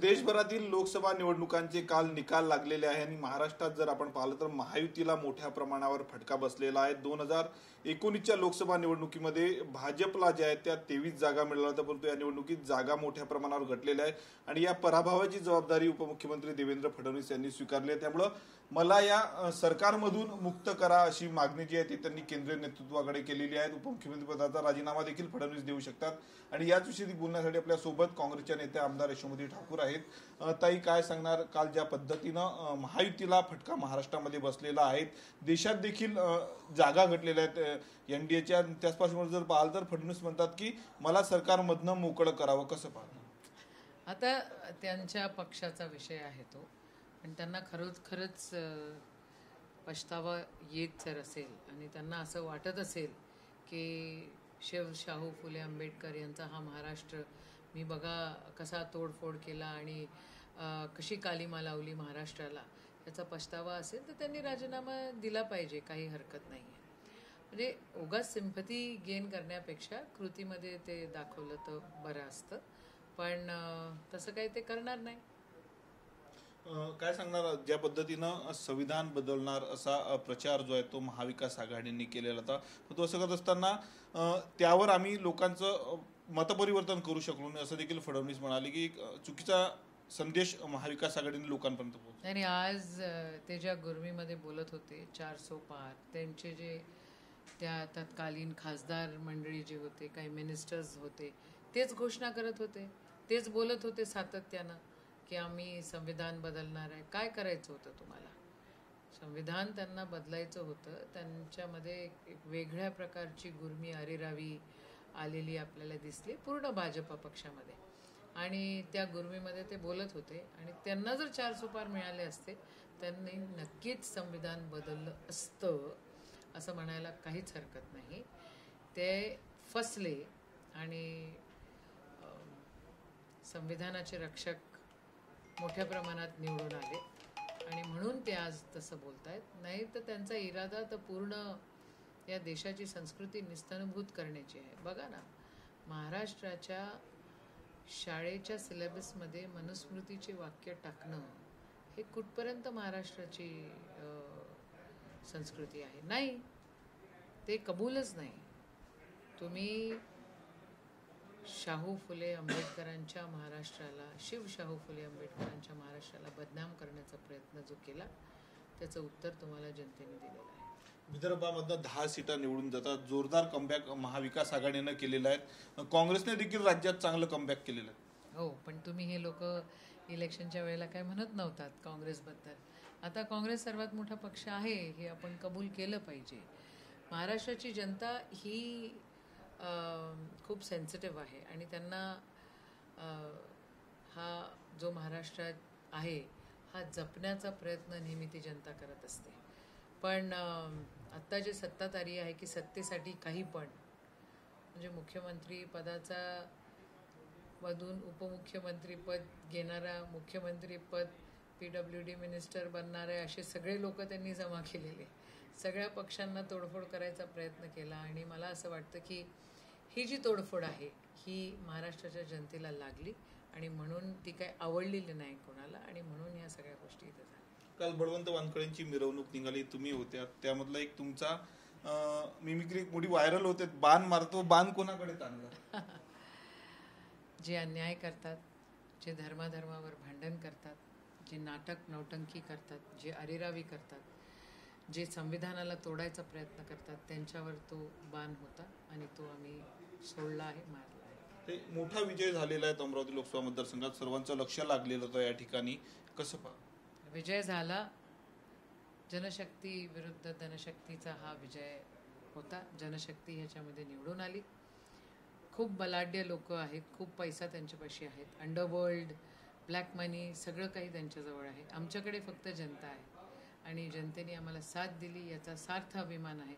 देशभरातील लोकसभा निवडणुकांचे काल निकाल लागलेले आहे आणि महाराष्ट्रात जर आपण पाहिलं तर महायुतीला मोठ्या प्रमाणावर फटका बसलेला आहे। 2019च्या लोकसभा निवडणुकीमध्ये भाजपला ज्या आहेत त्या 23 जागा मिळाल्या होत्या, परंतु या निवडणुकीत जागा मोठ्या प्रमाणावर घटलेल्या आहे आणि या पराभवाची जबाबदारी उपमुख्यमंत्री देवेंद्र फडणवीस यांनी स्वीकारली आहे। त्यामुळे मला या सरकारमधून मुक्त करा अशी मागणी जी आहे ती त्यांनी केंद्रीय नेतृत्वाकडे केलेली आहे। उपमुख्यमंत्री पदाचा राजीनामा देखील फडणवीस देऊ शकतात आणि याच विषयी बोलण्यासाठी आपल्या सोबत काँग्रेसच्या नेत्या आमदार यशोमती ठाकूर आहेत। ताई, काय सांगणार, काल ज्या पद्धतीनं महायुतीला फटका महाराष्ट्रामध्ये बसलेला आहे, देशात देखील जागा घटलेल्या आहेत एनडीएच्या, त्याच पार्श्वभूमीवर जर पाहाल तर फडणवीस म्हणतात की मला सरकारमधनं मोकळं करावं, कसं पाहणार? आता त्यांच्या पक्षाचा विषय आहे तो, आणि त्यांना खरंच पछतावा येत जर असेल आणि त्यांना असं वाटत असेल की शाहू फुले आंबेडकर यांचा हा महाराष्ट्र मी बघा कसा तोडफोड केला आणि कशी कालिमा लावली महाराष्ट्राला, याचा पछतावा असेल तर त्यांनी राजीनामा दिला पाहिजे, काही हरकत नाही आहे। म्हणजे उगाच सिंपथी गेन करण्यापेक्षा कृतीमध्ये ते दाखवलं तर बरं असतं, पण तसं काही ते करणार नाही। काय सांगणार, ज्या पद्धतीनं संविधान बदलणार असा प्रचार जो आहे तो महाविकास आघाडीने केलेला होता, तो असं करत असताना त्यावर आम्ही लोकांचं मतपरिवर्तन करू शकलो नाही असं देखील फडणवीस म्हणाले की चुकीचा संदेश महाविकास आघाडीने लोकांपर्यंत पोहोचला। आणि आज ते ज्या गुरमीमध्ये बोलत होते 400 पार, त्यांचे जे त्या तत्कालीन खासदार मंडळी जे होते, काही मिनिस्टर्स होते, तेच घोषणा करत होते, तेच बोलत होते सातत्यानं की आम्ही संविधान बदलणार आहे। काय करायचं होतं तुम्हाला? संविधान त्यांना बदलायचं होतं, त्यांच्यामध्ये एक वेगळ्या प्रकारची गुरमी अरेरावी आलेली आपल्याला दिसली पूर्ण भाजपा पक्षामध्ये, आणि त्या गुरमीमध्ये ते बोलत होते आणि त्यांना जर 400 पार मिळाले असते त्यांनी नक्कीच संविधान बदललं असतं असं म्हणायला काहीच हरकत नाही। ते फसले आणि संविधानाचे रक्षक मोठ्या प्रमाणात निवडून आले आणि म्हणून ते आज तसं बोलतायत। नाही तर त्यांचा इरादा तर पूर्ण या देशाची संस्कृती निस्तनुभूत करण्याची आहे। बघा ना, महाराष्ट्राच्या शाळेच्या सिलेबसमध्ये मनुस्मृतीचे वाक्य टाकणं हे कुठपर्यंत महाराष्ट्राची संस्कृती आहे? नाही, ते कबूलच नाही। तुम्ही शाहू फुले आंबेडकरांच्या महाराष्ट्राला, शाहू फुले आंबेडकरांच्या महाराष्ट्राला बदनाम करण्याचा प्रयत्न जो केला त्याचं उत्तर तुम्हाला जनतेने दिलेलं आहे। विदर्भामधनं 10 सीटा निवडून जातात, जोरदार कमबॅक महाविकास आघाडीनं केलेला आहे, काँग्रेसने देखील राज्यात चांगलं कमबॅक केलेलं आहे। हो, पण तुम्ही हे लोक इलेक्शनच्या वेळेला काय म्हणत नव्हतात काँग्रेसबद्दल। आता काँग्रेस सर्वात मोठा पक्ष आहे हे आपण कबूल केलं पाहिजे। महाराष्ट्राची जनता ही खूप सेन्सिटिव्ह आहे आणि त्यांना हा जो महाराष्ट्रात आहे हा जपण्याचा प्रयत्न नेहमी ती जनता करत असते। पण आत्ता जे सत्ता तारी आहे की सत्तेसाठी काही पण, म्हणजे मुख्यमंत्री पदाचा मधून उपमुख्यमंत्रीपद घेणारा, मुख्यमंत्रीपद PWD मिनिस्टर बनणारे, असे सगळे लोक त्यांनी जमा केलेले, सगळ्या पक्षांना तोडफोड करायचा प्रयत्न केला। आणि मला असं वाटतं की ही जी तोडफोड आहे ही महाराष्ट्राच्या जनतेला लागली आणि म्हणून ती काय आवडलेली नाही कोणाला, आणि म्हणून ह्या सगळ्या गोष्टी इथे झाल्या। काल बळवंत वानखळेंची मिरवणूक निघाली, तुम्ही होत्या त्यामधला एक तुमचा मिमिक्री मोठी व्हायरल होते, बाण मारतो, बाण कोणाकडे ताणला? जे अन्याय करतात, जे धर्माधर्मावर भांडण करतात, जे नाटक नौटंकी करतात, जे अरेरावी करतात, जे संविधानाला तोडायचा प्रयत्न करतात, त्यांच्यावर तो बाण होता आणि तो आम्ही सोडला आहे, मारला आहे। ते मोठा विजय झालेला आहे अमरावती लोकसभा मतदारसंघात, सर्वांचं लक्ष लागलेलं होतं या ठिकाणी, कसं पहा? विजय झाला, जनशक्ती विरुद्ध धनशक्तीचा हा विजय होता। जनशक्ती ह्याच्यामध्ये निवडून आली, खूप बलाढ्य लोक आहेत, खूप पैसा त्यांच्यापाशी आहेत, अंडरवर्ल्ड, ब्लॅक मनी, सगळं काही त्यांच्याजवळ आहे। आमच्याकडे फक्त जनता आहे आणि जनतेने आम्हाला साथ दिली, याचा सार्थ अभिमान आहे।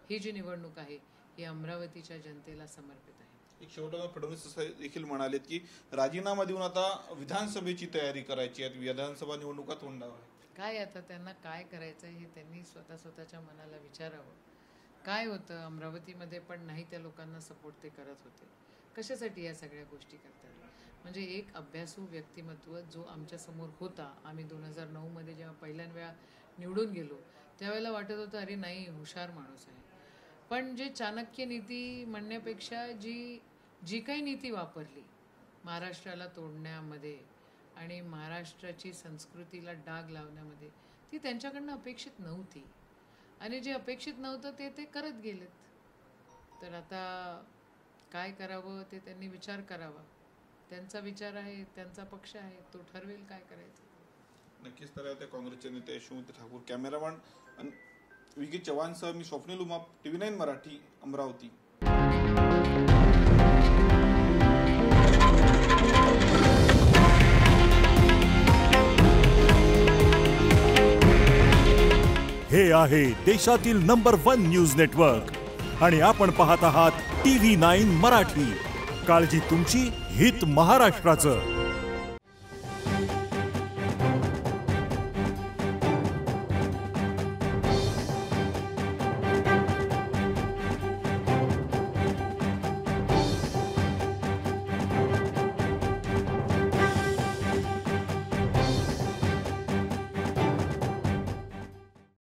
ही जी निवडणूक आहे ही अमरावतीच्या जनतेला समर्पित आहे। एक शेवटला फडणवीस असं देखील म्हणालेत की राजीनामा देऊन आता विधानसभेची तयारी करायची आहे, विधानसभा निवडणुका तोंडावर आहे। काय आता त्यांना काय करायचं हे त्यांनी स्वतःच्या मनाला विचारावं। काय होतं अमरावतीमध्ये पण नाही त्या लोकांना सपोर्ट ते करत होते, कशासाठी या सगळ्या गोष्टी करतात? म्हणजे एक अभ्यासू व्यक्तिमत्व जो आमच्यासमोर होता. आम्ही 2009 जेव्हा पहिल्यांदा निवडून गेलो त्यावेळेला वाटत होतं अरे नाही, हुशार माणूस आहे. पण जे चाणक्य नीती म्हणण्यापेक्षा जी काही नीती वापरली महाराष्ट्राला तोडण्यामध्ये आणि महाराष्ट्राची संस्कृतीला डाग लावण्यामध्ये, ती त्यांच्याकडनं अपेक्षित नव्हती. आणि जे अपेक्षित नव्हतं ते करत गेलेत. तर आता काय करावं ते त्यांनी विचार करावा. त्यांचा विचार आहे, त्यांचा पक्ष आहे, तो ठरवेल काय करायचं. नक्कीच. तर त्या काँग्रेसचे नेते यशवंत ठाकूर, कॅमेरामॅन विकी चव्हाणसह मी स्वप्नील उमाप, TV9 मराठी, अमरावती. हे आहे देशातील नंबर 1 न्यूज नेटवर्क आणि आपण पाहत आहात TV9 मराठी. काळजी तुमची, हित महाराष्ट्राचं.